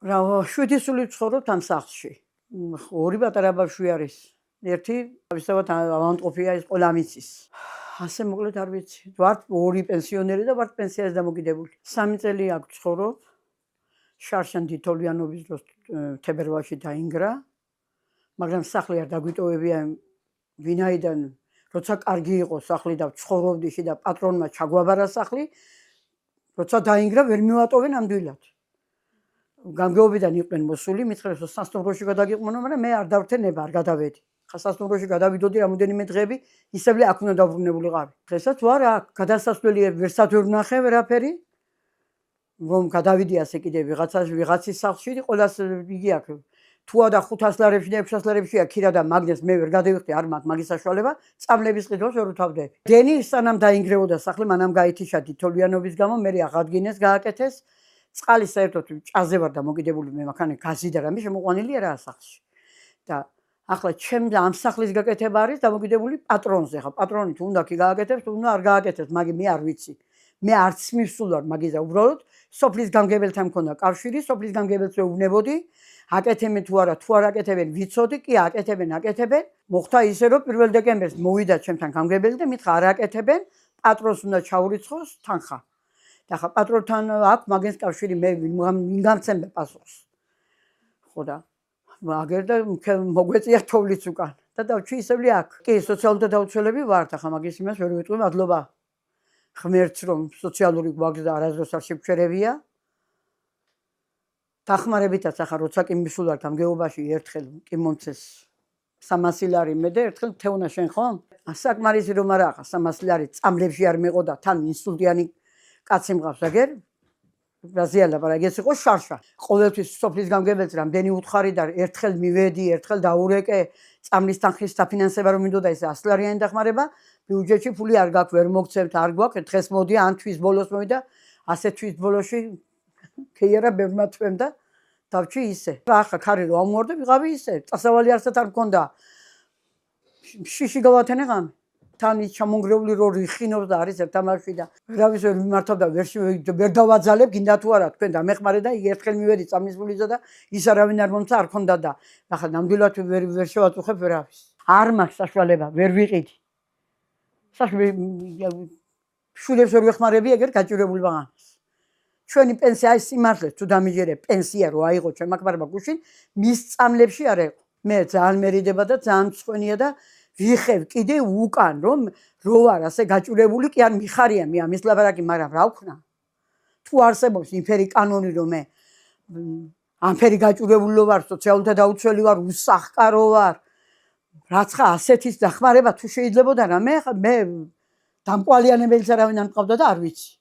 რა 7 წელი ვცხოვრობთ ამ სახლში. ორი პატარა ბავშვი არის. ერთი თავისთავად ავადმყოფია ის ყველა მიცის. ასე მოკლედ არ ვიცი. ვართ ორი პენსიონერი და ვართ პენსიაზე დამოკიდებული. 3 წელი აქ ვცხოვრობ. შარშან თითოვლიანობის დროს თებერვალში დაინგრა. მაგრამ სახლი არ დაგვიტოვებია ვინაიდან როცა კარგი იყო სახლი და ვცხოვრობდიში და პატრონმა ჩაგვაბარა სახლი, როცა დაინგრა ვერ მივატოვენ ამდვილად. გამგეობიდან იყვნენ მოსული, მითხრეს რომ სასტუმროში გადაგიყვანო, მაგრამ მე არ დავრთენება, არ გადავედი. ხა სასტუმროში გადავიდოდი რამოდენიმე დღეები, ისევ აქ უნდა დავბრუნებულიყავი. დღესაც ვარ აქ, გადასასვლელი ვერსად ვერ ვნახე ვერაფერი. რომ გადავიდი ასე კიდე ვიღაცის სახლში, ყოველას იგი აქ თუა და 500 ლარებში და 600 ლარებშია ქირა და მაგნეს მე ვერ გადავიხდი, არ მაქვს მაგის საშუალება, წამლების ყიდვას ვერ უთავდები. დენი სანამ დაინგრეოდა სახლი, მანამ გაითიშა თითოვლიანობის გამო, მე აღადგინეს, გააკეთეს. წყალი საერთოდ ჭაზე ვარ დამოკიდებული, მე მაქანე გაზი და რამე შემოყვანილია რა სახლში. და ახლა ჩემ და ამ სახლის გაკეთება არის დამოკიდებული პატრონზე. ხა პატრონი თუ უნდა კი გააკეთებს, თუ უნდა არ გააკეთებს, მაგრამ მე არ ვიცი. მე არც მივსულ ვარ მაგის და უბრალოდ სოფლის გამგებელთან მქონდა კავშირი, სოფლის გამგებელს ვეუბნებოდი, აკეთებენ თუ არა, თუ არ აკეთებენ ვიცოდი, კი აკეთებენ. მოხდა ისე რომ 1 დეკემბერს მოვიდა ჩემთან გამგებელი და მითხრა არ აკეთებენ, პატრონს უნდა ჩაურიცხოს თანხა. და ხა პატრონთან აქ მაგის კავშირი მე ვინ გამცემდა პასუხს. ხო და აგერ და მოგვეწია თოვლიც უკან. და დავჩი ისევ აქ. კი, სოციალური დაუცველები ვართ, ახლა მაგის იმას ვერ ვიტყვი, მადლობა. ღმერთს რომ სოციალური გვაგზა არასდროს არ შეგვჩერებია. დახმარებითაც ახლა როცა კი მისულ ვარ გამგეობაში ერთხელ კი მომცეს 300 ლარი მე და ერთხელ თეონა შენ ხო? საკმარისი რომ არა ახლა 300 ლარი წამლებში არ მეყო და თან ინსულტიანი კაცი მყავს აგერ. ბრაზილია, მაგრამ ეს იყო შარშა. ყოველთვის სოფლის გამგებელს რამდენი უთხარი და ერთხელ მივედი, ერთხელ დაურეკე, წამლის თანხის დაფინანსება რომ მინდოდა ეს 100 ლარიანი დახმარება, ბიუჯეტში ფული არ გაქვს, ვერ მოგცემთ, არ გვაქვს, დღეს მოდი ან თვის ბოლოს მოვიდა, ასე თვის ბოლოში ქეიერა ბევრმა თვემდა, დავჩი ისე. ახლა ხარი რომ ამოვარ და ვიღავი ისე, წასავალი არსად არ მქონდა. შიში გავათენე ღამე. თან ის ჩამონგრეული რო რიხინობს და არის ერთამარში და ვერავის ვერ მიმართავდა, ვერ დავაძალებ, გინდა თუ არა თქვენ დამეხმარე და ერთხელ მივედი წამის ფულიზა და ის არავინ არ მომცა არ ქონდა და ახლა ნამდვილად ვერ შევაწუხებ ვერავის. არ მაქვს საშუალება, ვერ ვიყიდი. შვილებს ვერ ვეხმარები ეგერ გაჭირებული ვაღამის. ჩვენი პენსია ის სიმართლე თუ დამიჯერე პენსია რო აიღო ჩემ აკბარმა გუშინ, მის წამლებში არ იყო. მე ძალიან მერიდება და ძალიან მწვენია და ვიხევ კიდე უკან რომ რო ვარ ასე გაჭირებული კი არ მიხარია მე ამის ლაბარაკი, მაგრამ რა ვქნა? თუ არსებობს იმფერი კანონი რომ მე ამფერი გაჭირებული ვარ, სოციალთა დაუცველი ვარ, უსახკარო ვარ. რაც ხა ასეთის დახმარება თუ შეიძლებოდა რა მე დამყვალიანებელიც არავინ არ მყავდა და არ ვიცი.